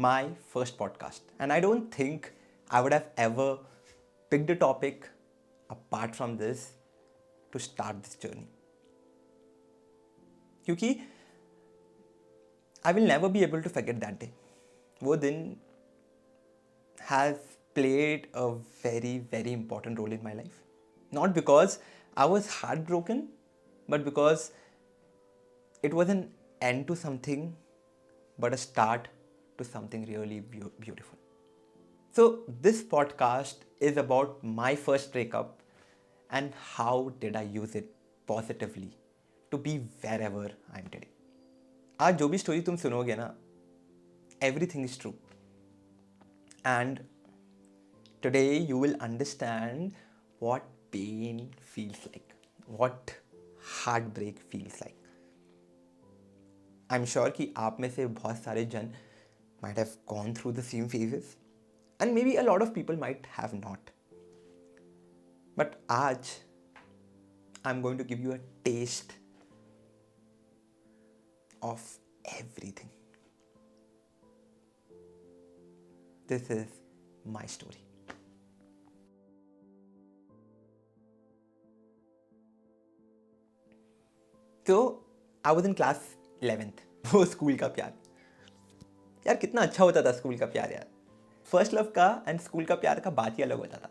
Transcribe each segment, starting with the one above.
my first podcast. And I don't think I would have ever picked a topic apart from this to start this journey. क्योंकि I will never be able to forget that day. वो दिन has played a very, very important role in my life. Not because I was heartbroken, but because it was an end to something, but a start to something really beautiful. So, this podcast is about my first breakup and how did I use it positively to be wherever I am today. आज जो भी story तुम सुनोगे ना, everything is true. And today you will understand what pain feels like, what heartbreak feels like. I'm sure कि आप में से बहुत सारे जन might have gone through the same phases and maybe a lot of people might have not. But आज I'm going to give you a taste of everything. This is my story. So I was in class 11th. वो school का प्यार यार कितना अच्छा होता था school का प्यार यार. फर्स्ट लव का एंड स्कूल का प्यार का बात ही अलग होता था.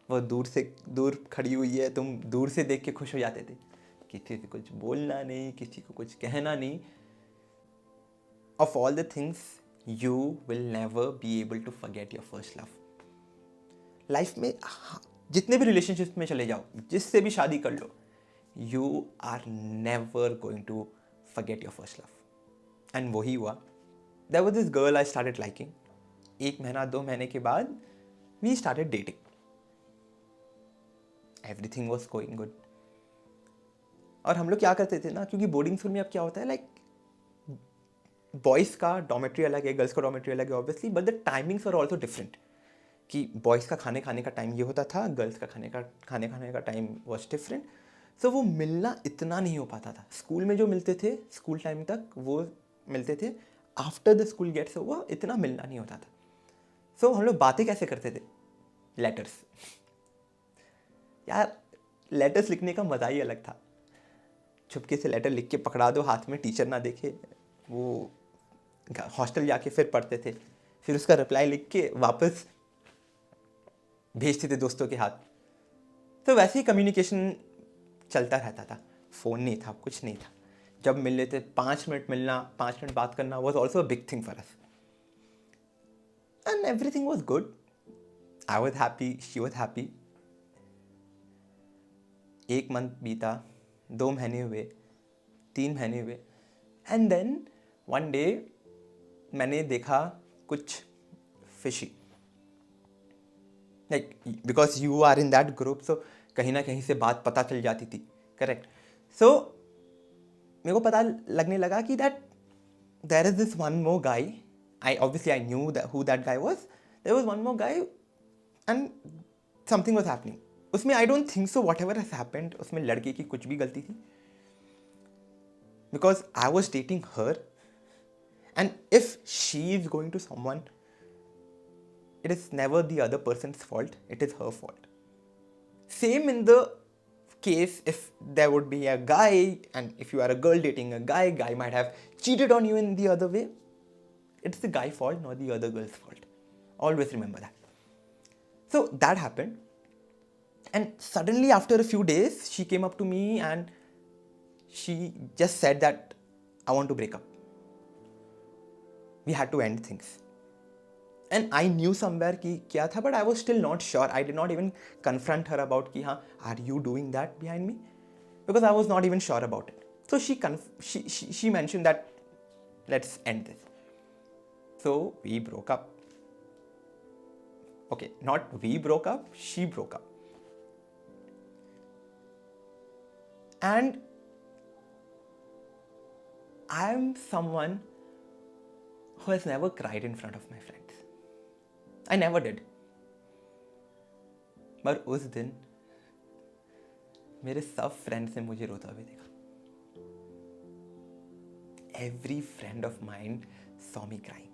वो दूर खड़ी हुई है, तुम दूर से देख के खुश हो जाते थे. किसी से कुछ बोलना नहीं, किसी को कुछ कहना नहीं. Of all the things, you will never be able to forget your first love. Life में जितने भी रिलेशनशिप में चले जाओ, जिससे भी शादी कर लो, you are never going to forget your first love. And वही हुआ. There was this girl I started liking. 1 महीना 2 महीने के बाद we started dating. Everything was going good. और हम लोग क्या करते थे ना, क्योंकि बोर्डिंग स्कूल में अब क्या होता है, लाइक बॉयज़ का डॉमेट्री अलग है, गर्ल्स का डॉमेट्री अलग है obviously, but the timings are also different. कि बॉयज़ का खाने का टाइम ये होता था, गर्ल्स का खाने का टाइम वॉज डिफरेंट. सो वो मिलना इतना नहीं हो पाता था. स्कूल में जो मिलते थे स्कूल टाइम तक वो मिलते थे. After the school gets over इतना मिलना नहीं होता था. सो हम लोग बातें कैसे करते थे? लेटर्स. यार लेटर्स लिखने का मज़ा ही अलग था. छुपके से लेटर लिख के पकड़ा दो हाथ में, टीचर ना देखे. वो हॉस्टल जाके फिर पढ़ते थे, फिर उसका रिप्लाई लिख के वापस भेजते थे दोस्तों के हाथ. तो वैसे ही कम्युनिकेशन चलता रहता था. फ़ोन नहीं था, कुछ नहीं था. जब मिल लेते 5 मिनट मिलना, 5 मिनट बात करना was also a big thing for us. And everything was good. I was happy, she was happy. 1 month बीता, 2 महीने हुए, 3 महीने हुए. एंड देन वन डे मैंने देखा कुछ fishy. Like because you are in that group, so कहीं ना कहीं से बात पता चल जाती थी. करेक्ट. सो मेरे को पता लगने लगा कि that there is this one more guy. I knew who that guy was. There was one more guy and something was happening. उसमें I don't think so whatever has happened उसमें लड़के की कुछ भी गलती थी. Because I was dating her. And if she is going to someone, it is never the other person's fault, it is her fault. Same in the case if there would be a guy, and if you are a girl dating a guy might have cheated on you in the other way. It's the guy's fault, not the other girl's fault. Always remember that. So that happened. And suddenly after a few days, she came up to me and she just said that I want to break up. We had to end things. And I knew somewhere कि क्या था, but I was still not sure. I did not even confront her about कि हाँ, are you doing that behind me? Because I was not even sure about it. So she mentioned that let's end this. So we broke up. Okay, not we broke up, she broke up. And I am someone who has never cried in front of my friends. I never did. पर उस दिन मेरे सब friends ने मुझे रोता हुए देखा. Every friend of mine saw me crying.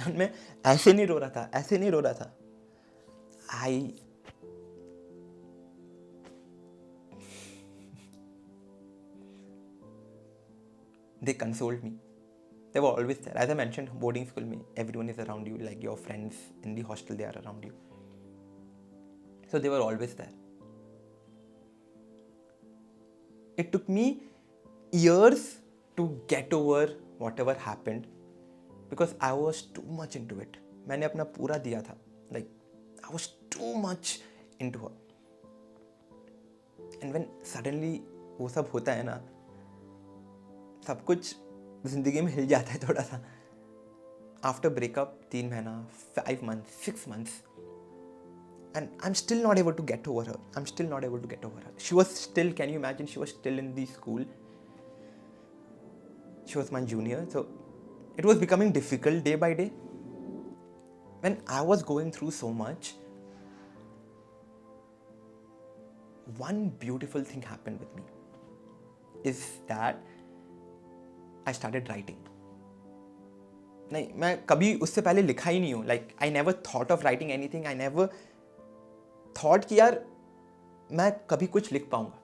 और मैं ऐसे नहीं रो रहा था, ऐसे नहीं रो रहा था. I they consoled me. They were always there. As I mentioned, boarding school में everyone is around you, like your friends in the hostel, they are around you. So they were always there. It took me years to get over whatever happened because I was too much into it. मैंने अपना पूरा दिया था. Like I was too much into her. And when suddenly वो सब होता है ना, सब कुछ जिंदगी में हिल जाता है थोड़ा सा. After breakup, 3 महीना, 5 months, 6 months, and I'm still not able to get over her. I'm still not able to get over her. She was still, can you imagine, she was still in the school. She was my junior, so it was becoming difficult day by day. When I was going through so much, one beautiful thing happened with me is that I started writing. नहीं, मैं कभी उससे पहले लिखा ही नहीं हूँ. Like I never thought of writing anything. I never thought कि यार मैं कभी कुछ लिख पाऊँगा.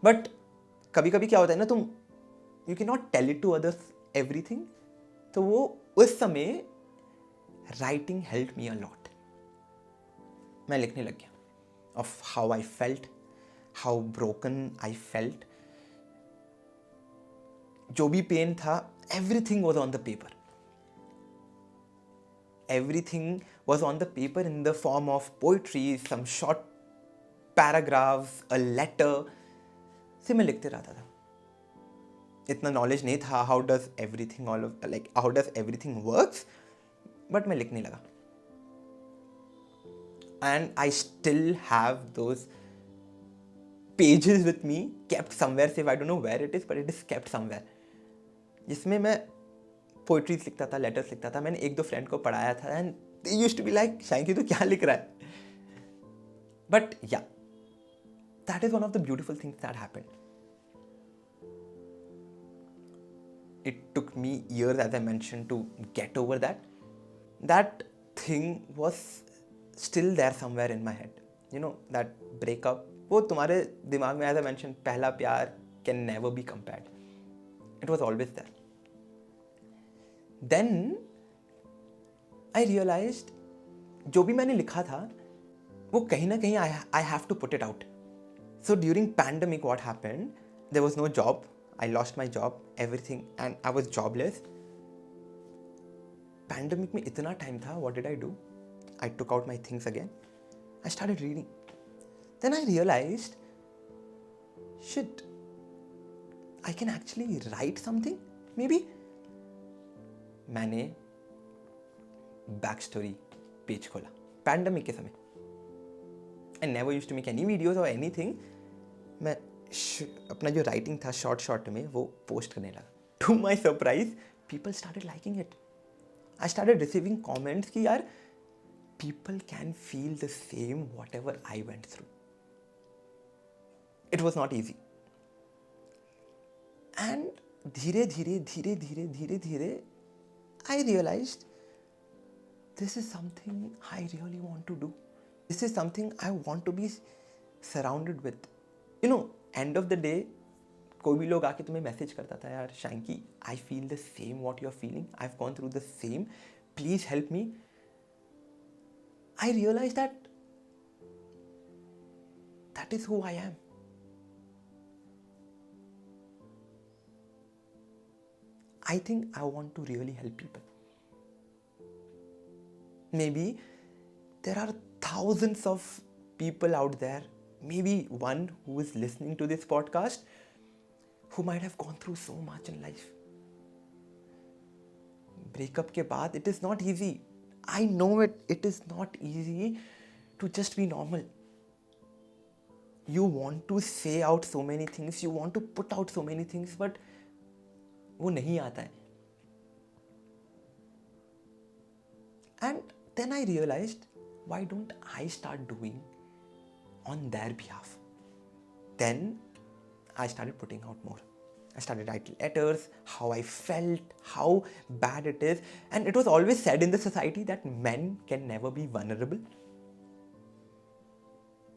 But कभी कभी क्या होता है ना, तुम you cannot tell it to others everything. तो वो उस समय writing helped me a lot. मैं लिखने लग गया of how I felt, how broken I felt. जो भी पेन था, everything was on the paper. Everything was on the paper in the form of poetry, some short paragraphs, a letter. से मैं लिखते रहता था. इतना नॉलेज नहीं था how does everything how does everything works, but मैं लिखने लगा. And I still have those pages with me, kept somewhere safe. I don't know where it is, but it is kept somewhere. जिसमें मैं poetries लिखता था, letters लिखता था. मैंने 1-2 फ्रेंड को पढ़ाया था and they used to be like, शाइकी तो क्या लिख रहा है. But yeah, that is one of the beautiful things that happened. It took me years, as I mentioned, to get over that. That thing was still there somewhere in my head. You know, that breakup, वो तुम्हारे दिमाग में, as I mentioned, पहला प्यार can never be compared. It was always there. Then I realized जो भी मैंने लिखा था वो कहीं ना कहीं I have to put it out. So during pandemic what happened, there was no job. I lost my job, everything, and I was jobless. Pandemic में इतना टाइम था, what did I do? I took out my things again. I started reading. Then I realized, shit, I can actually write something, maybe. मैंने back story page खोला pandemic के समय. I never used to make any videos or anything. मैं अपना जो writing था short में वो पोस्ट करने लगा. To my surprise, people started liking it. I started receiving comments कि यार people can feel the same whatever I went through. It was not easy. And धीरे धीरे I realized this is something I really want to do. This is something I want to be surrounded with. You know, end of the day, कोई भी लोग आके तुम्हें message करता था, यार शांकी, I feel the same what you're feeling. I've gone through the same. Please help me. I realized that is who I am. I think I want to really help people. Maybe there are thousands of people out there, maybe one who is listening to this podcast, who might have gone through so much in life. Breakup के बाद, it is not easy. I know it. It is not easy to just be normal. You want to say out so many things, you want to put out so many things, but वो नहीं आता है. And then I realized, why don't I start doing on their behalf? Then I started putting out more. I started writing letters, how I felt, how bad it is. And it was always said in the society that men can never be vulnerable.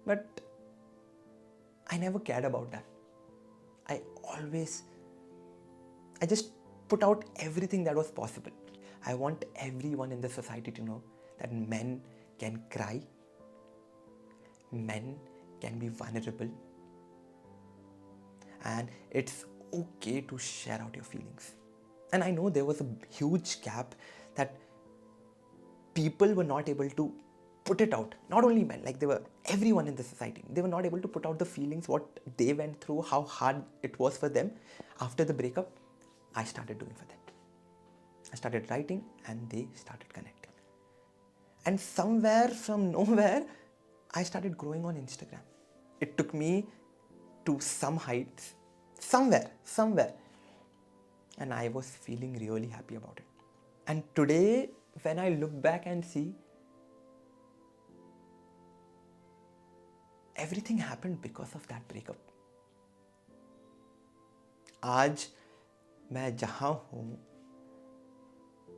But I never cared about that. I always, I just put out everything that was possible. I want everyone in the society to know that men can cry, men can be vulnerable, and it's okay to share out your feelings. And I know there was a huge gap that people were not able to put it out. Not only men, like they were everyone in the society. They were not able to put out the feelings, what they went through, how hard it was for them after the breakup. I started doing for them. I started writing and they started connecting. And somewhere from nowhere, I started growing on Instagram. It took me to some heights, somewhere. And I was feeling really happy about it. And today, when I look back and see, everything happened because of that breakup. आज मैं जहाँ हूँ,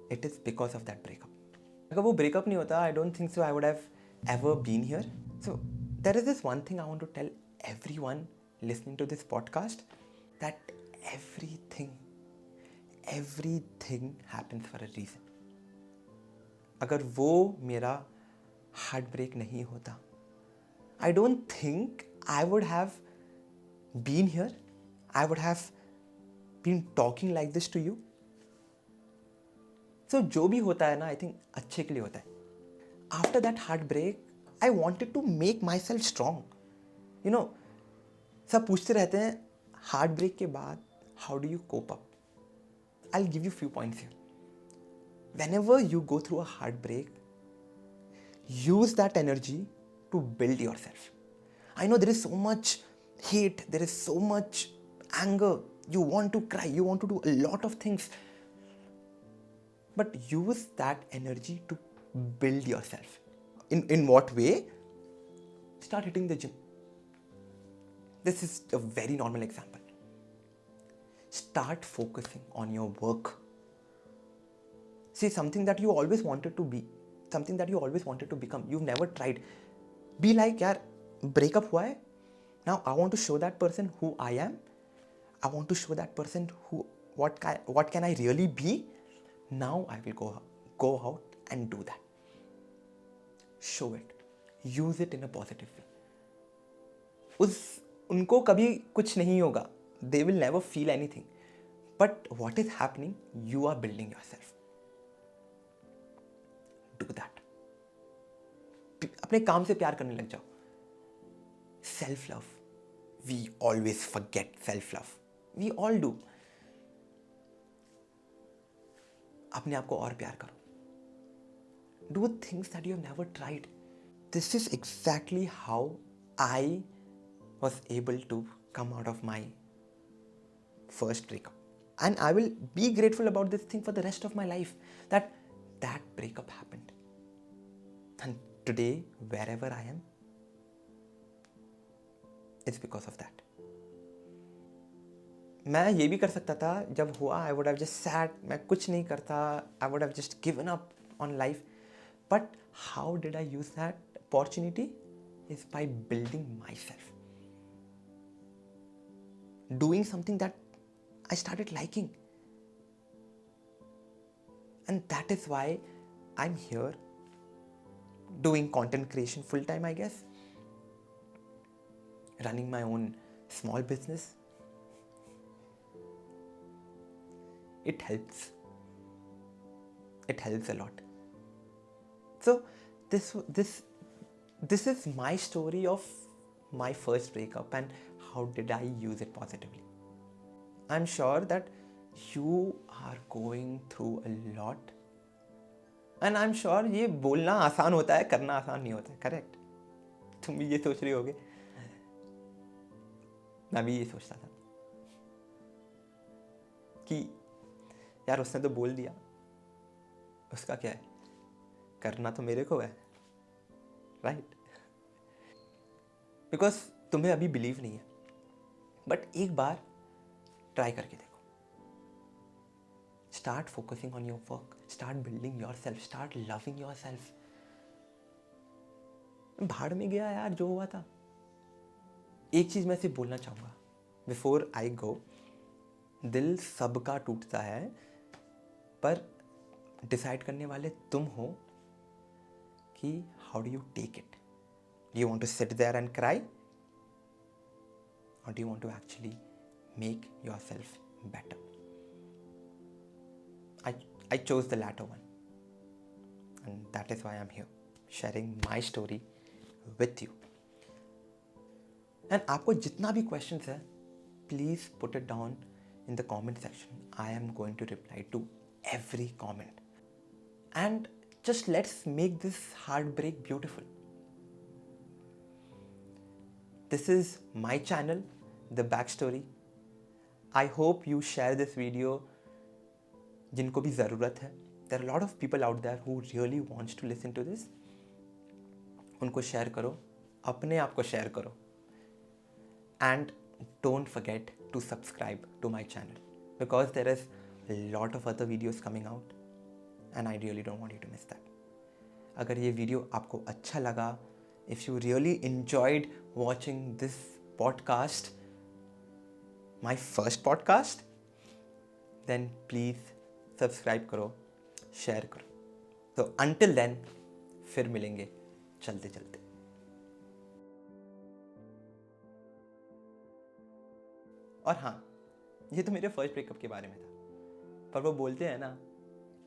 it is because of that breakup. अगर वो breakup नहीं होता, I don't think so I would have ever been here. So there is this one thing I want to tell everyone listening to this podcast, that everything happens for a reason. अगर वो मेरा heartbreak नहीं होता, I don't think I would have been here. I would have been talking like this to you. So जो भी होता है ना, I think अच्छे के लिए होता है. After that heartbreak, I wanted to make myself strong. You know, सब पूछते रहते हैं heartbreak के बाद how do you cope up? I'll give you few points here. Whenever you go through a heartbreak, use that energy to build yourself. I know there is so much hate, there is so much anger, you want to cry, you want to do a lot of things, but use that energy to build yourself. In what way? Start hitting the gym. This is a very normal example. Start focusing on your work. See, something that you always wanted to be, something that you always wanted to become, you've never tried. Be like, yaar, breakup हुआ है. Now I want to show that person who I am. I want to show that person what can I really be. Now I will go out and do that. Show it. Use it in a positive way. उनको कभी कुछ नहीं होगा. They will never feel anything. But what is happening? You are building yourself. Do that. अपने काम से प्यार करने लग जाओ. Self-love. We always forget self-love. We all do. अपने आप को और प्यार करो. Do things that you have never tried. This is exactly how I was able to come out of my first breakup. And I will be grateful about this thing for the rest of my life, that breakup happened. And today, wherever I am, it's because of that. मैं ये भी कर सकता था जब हुआ. I would have just sat, मैं कुछ नहीं करता. I would have just given up on life. But how did I use that opportunity? Is by building myself. Doing something that I started liking. And that is why I'm here doing content creation full time, I guess. Running my own small business. It helps. It helps a lot. So this is my story of my first breakup and how did I use it positively. I'm sure that you are going through a lot. And I'm sure ये बोलना आसान होता है, करना आसान नहीं होता है. Correct? तुम भी ये सोच रही होगे. मैं भी ये सोचता था कि यार उसने तो बोल दिया, उसका क्या है, करना तो मेरे को है, राइट? बिकॉज तुम्हें अभी बिलीव नहीं है. बट एक बार ट्राई करके देखो. Start focusing on your work. Start building yourself. Start loving yourself. भाड़ में गया यार जो हुआ था. एक चीज़ मैं सिर्फ बोलना चाहूँगा बिफोर आई गो. दिल सबका टूटता है, पर डिसाइड करने वाले तुम हो कि how do you take it. Do you want to sit there and cry, or do you want to actually make yourself better? I chose the latter one, and that is why I'm here sharing my story with you. And आपको जितना भी questions है, please put it down in the comment section. I am going to reply to every comment. And just let's make this heartbreak beautiful. This is my channel, The Backstory. I hope you share this video जिनको भी ज़रूरत है. There are a lot of people out there who really wants to listen to this. उनको share करो, अपने आप को share करो. And don't forget to subscribe to my channel because there is a lot of other videos coming out and I really don't want you to miss that. अगर ये video आपको अच्छा लगा, if you really enjoyed watching this podcast, my first podcast, then please subscribe करो, share करो. तो until then फिर मिलेंगे चलते चलते. और हाँ, ये तो मेरे फर्स्ट ब्रेकअप के बारे में था, पर वो बोलते हैं ना,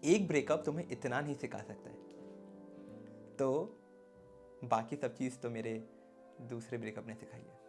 एक ब्रेकअप तुम्हें इतना नहीं सिखा सकता है. तो बाकी सब चीज़ तो मेरे दूसरे ब्रेकअप ने सिखाई है.